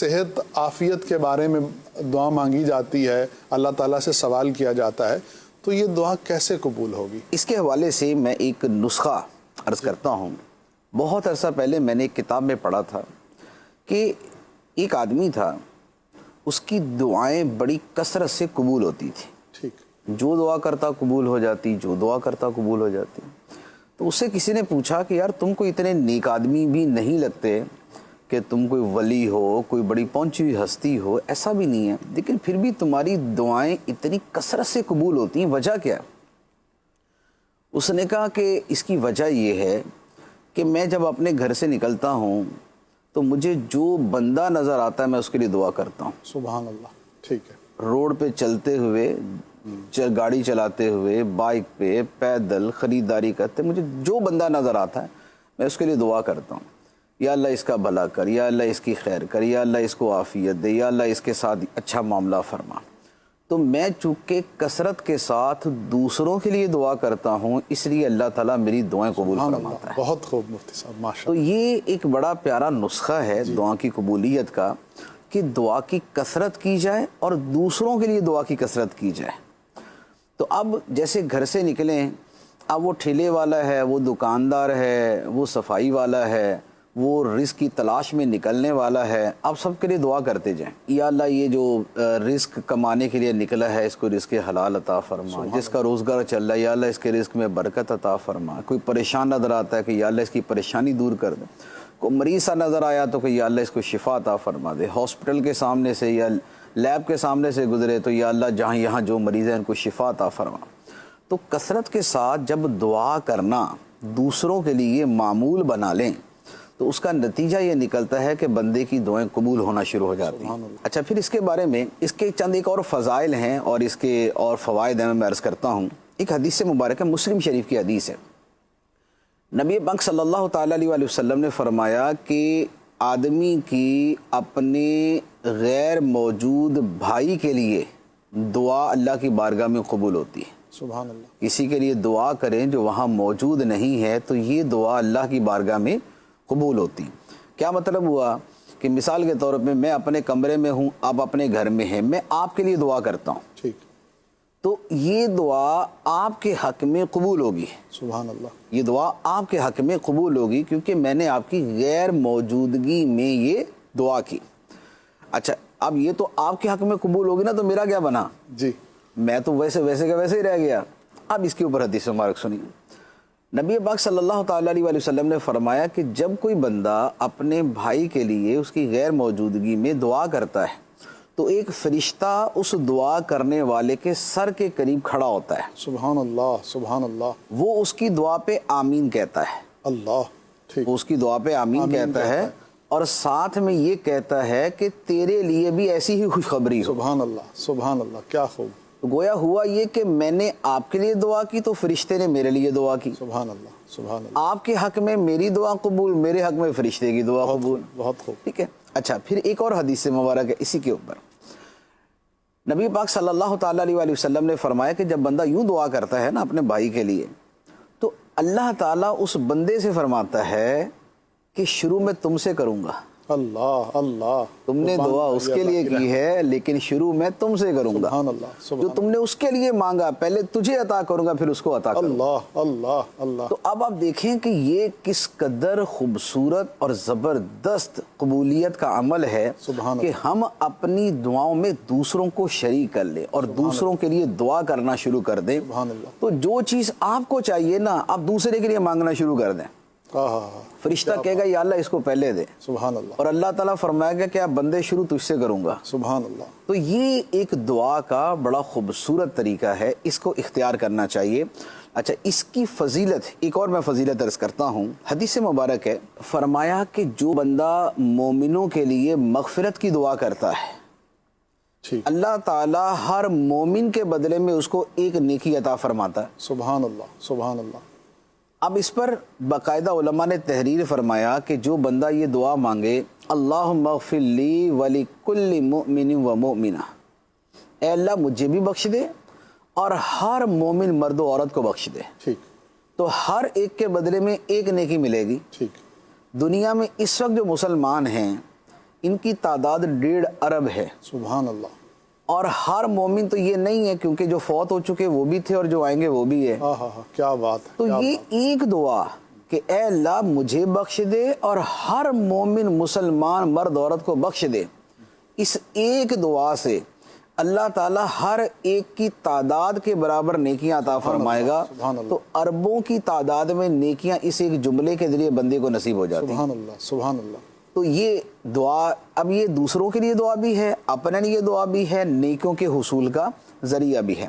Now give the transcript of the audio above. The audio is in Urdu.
صحت عافیت کے بارے میں دعا مانگی جاتی ہے، اللہ تعالیٰ سے سوال کیا جاتا ہے، تو یہ دعا کیسے قبول ہوگی؟ اس کے حوالے سے میں ایک نسخہ عرض کرتا ہوں۔ بہت عرصہ پہلے میں نے ایک کتاب میں پڑھا تھا کہ ایک آدمی تھا، اس کی دعائیں بڑی کثرت سے قبول ہوتی تھی۔ ٹھیک، جو دعا کرتا قبول ہو جاتی، جو دعا کرتا قبول ہو جاتی۔ تو اس سے کسی نے پوچھا کہ یار تم کو اتنے نیک آدمی بھی نہیں لگتے کہ تم کوئی ولی ہو، کوئی بڑی پہنچی ہوئی ہستی ہو، ایسا بھی نہیں ہے، لیکن پھر بھی تمہاری دعائیں اتنی کثرت سے قبول ہوتی ہیں، وجہ کیا ہے؟ اس نے کہا کہ اس کی وجہ یہ ہے کہ میں جب اپنے گھر سے نکلتا ہوں تو مجھے جو بندہ نظر آتا ہے میں اس کے لیے دعا کرتا ہوں۔ سبحان اللہ، ٹھیک ہے۔ روڈ پہ چلتے ہوئے، گاڑی چلاتے ہوئے، بائک پہ، پیدل، خریداری کرتے، مجھے جو بندہ نظر آتا ہے میں اس کے لیے دعا کرتا ہوں، یا اللہ اس کا بھلا کر، یا اللہ اس کی خیر کر، یا اللہ اس کو عافیت دے، یا اللہ اس کے ساتھ اچھا معاملہ فرما۔ تو میں چونکہ کثرت کے ساتھ دوسروں کے لیے دعا کرتا ہوں، اس لیے اللہ تعالیٰ میری دعائیں قبول فرماتا ہے۔ بہت خوب مفتی صاحب، ماشاء تو اللہ۔ یہ ایک بڑا پیارا نسخہ ہے دعا کی قبولیت کا کہ دعا کی کثرت کی جائے اور دوسروں کے لیے دعا کی کثرت کی جائے۔ تو اب جیسے گھر سے نکلیں، اب وہ ٹھیلے والا ہے، وہ دکاندار ہے، وہ صفائی والا ہے، وہ رزق کی تلاش میں نکلنے والا ہے، اب سب کے لیے دعا کرتے جائیں، یا اللہ یہ جو رزق کمانے کے لیے نکلا ہے اس کو رزق حلال عطا فرما، جس کا روزگار چل رہا ہے یا اللہ اس کے رزق میں برکت عطا فرما، کوئی پریشان نظر آتا ہے کہ یا اللہ اس کی پریشانی دور کر دے، کوئی مریض سا نظر آیا تو کہ یا اللہ اس کو شفا عطا فرما دے، ہاسپٹل کے سامنے سے یا لیب کے سامنے سے گزرے تو یا اللہ جہاں یہاں جو مریض ہیں ان کو شفا عطا فرما۔ تو کثرت کے ساتھ جب دعا کرنا دوسروں کے لیے معمول بنا لیں تو اس کا نتیجہ یہ نکلتا ہے کہ بندے کی دعائیں قبول ہونا شروع ہو جاتی ہیں۔ اچھا، پھر اس کے بارے میں اس کے چند ایک اور فضائل ہیں اور اس کے اور فوائد ہیں، میں عرض کرتا ہوں۔ ایک حدیث مبارک ہے، مسلم شریف کی حدیث ہے، نبی پاک صلی اللہ تعالیٰ علیہ وسلم نے فرمایا کہ آدمی کی اپنے غیر موجود بھائی کے لیے دعا اللہ کی بارگاہ میں قبول ہوتی ہے۔ سبحان اللہ۔ کسی کے لیے دعا کریں جو وہاں موجود نہیں ہے تو یہ دعا اللہ کی بارگاہ میں قبول ہوتی۔ کیا مطلب ہوا کہ مثال کے طور پہ میں اپنے کمرے میں ہوں، آپ اپنے گھر میں ہیں، میں آپ کے لیے دعا کرتا ہوں، ٹھیک، تو یہ دعا آپ کے حق میں قبول ہوگی۔ سبحان اللہ۔ یہ دعا آپ کے حق میں قبول ہوگی کیونکہ میں نے آپ کی غیر موجودگی میں یہ دعا کی۔ اچھا، اب یہ تو آپ کے حق میں قبول ہوگی نا، تو میرا کیا بنا؟ جی، میں تو ویسے کا ویسے ہی رہ گیا۔ اب اس کے اوپر حدیث مبارک سنیے۔ نبی پاک صلی اللہ تعالیٰ علیہ وسلم نے فرمایا کہ جب کوئی بندہ اپنے بھائی کے لیے اس کی غیر موجودگی میں دعا کرتا ہے تو ایک فرشتہ اس دعا کرنے والے کے سر کے قریب کھڑا ہوتا ہے، سبحان اللہ، سبحان اللہ۔ وہ اس کی دعا پہ آمین کہتا ہے، اللہ، ٹھیک، وہ اس کی دعا پہ آمین کہتا ہے اور ساتھ میں یہ کہتا ہے کہ تیرے لیے بھی ایسی ہی خوشخبری ہو۔ سبحان اللہ، سبحان اللہ، کیا خوب۔ گویا ہوا یہ کہ میں نے آپ کے لیے دعا کی تو فرشتے نے میرے لیے دعا کی، سبحان اللہ، سبحان اللہ، آپ کے حق میں میری دعا قبول، میرے حق میں فرشتے کی دعا قبول۔ بہت خوب۔ ٹھیک ہے۔ اچھا، پھر ایک اور حدیث مبارک ہے اسی کے اوپر، نبی پاک صلی اللہ تعالیٰ علیہ وسلم نے فرمایا کہ جب بندہ یوں دعا کرتا ہے نا اپنے بھائی کے لیے تو اللہ تعالیٰ اس بندے سے فرماتا ہے کہ شروع میں تم سے کروں گا، اللہ، اللہ، تم نے دعا اس کے لیے کی ہے لیکن شروع میں تم سے کروں گا، سبحان اللہ، جو سبحان تم نے اس کے لیے مانگا پہلے تجھے عطا کروں گا پھر اس کو عطا کروں گا۔ اللہ، اللہ، اللہ۔ تو اب آپ دیکھیں کہ یہ کس قدر خوبصورت اور زبردست قبولیت کا عمل ہے سبحان کہ ہم اپنی دعاؤں میں دوسروں کو شریک کر لیں اور دوسروں کے لیے دعا کرنا شروع کر دیں۔ سبحان اللہ۔ تو جو چیز آپ کو چاہیے نا آپ دوسرے کے لیے مانگنا شروع کر دیں، فرشتہ کہے گا یا اللہ اس کو پہلے دے، سبحان اللہ، اور اللہ تعالیٰ فرمائے گا کہ آپ بندے شروع تجھ سے کروں گا۔ سبحان اللہ۔ تو یہ ایک دعا کا بڑا خوبصورت طریقہ ہے، اس کو اختیار کرنا چاہیے۔ اچھا، اس کی فضیلت ایک اور میں فضیلت عرض کرتا ہوں، حدیث مبارک ہے، فرمایا کہ جو بندہ مومنوں کے لیے مغفرت کی دعا کرتا ہے ٹھیک، اللہ تعالیٰ ہر مومن کے بدلے میں اس کو ایک نیکی عطا فرماتا ہے۔ سبحان اللہ، سبحان اللہ۔ اب اس پر باقاعدہ علماء نے تحریر فرمایا کہ جو بندہ یہ دعا مانگے اللہم اغفر لی ولکل مؤمن و مؤمنہ، اے اللہ مجھے بھی بخش دے اور ہر مومن مرد و عورت کو بخش دے، ٹھیک، تو ہر ایک کے بدلے میں ایک نیکی ملے گی۔ ٹھیک، دنیا میں اس وقت جو مسلمان ہیں ان کی تعداد 1.5 ارب ہے. سبحان اللہ. اور ہر مومن تو یہ نہیں ہے، کیونکہ جو فوت ہو چکے وہ بھی تھے اور جو آئیں گے وہ بھی ہے. کیا بات ہے. تو یہ ایک دعا کہ اے اللہ مجھے بخش دے اور ہر مومن مسلمان مرد عورت کو بخش دے، اس ایک دعا سے اللہ تعالیٰ ہر ایک کی تعداد کے برابر نیکیاں عطا فرمائے گا. تو اربوں کی تعداد میں نیکیاں اس ایک جملے کے ذریعے بندے کو نصیب ہو جاتی ہیں. سبحان اللہ سبحان اللہ. تو یہ دعا، اب یہ دوسروں کے لیے دعا بھی ہے، اپنے لیے دعا بھی ہے، نیکیوں کے حصول کا ذریعہ بھی ہے.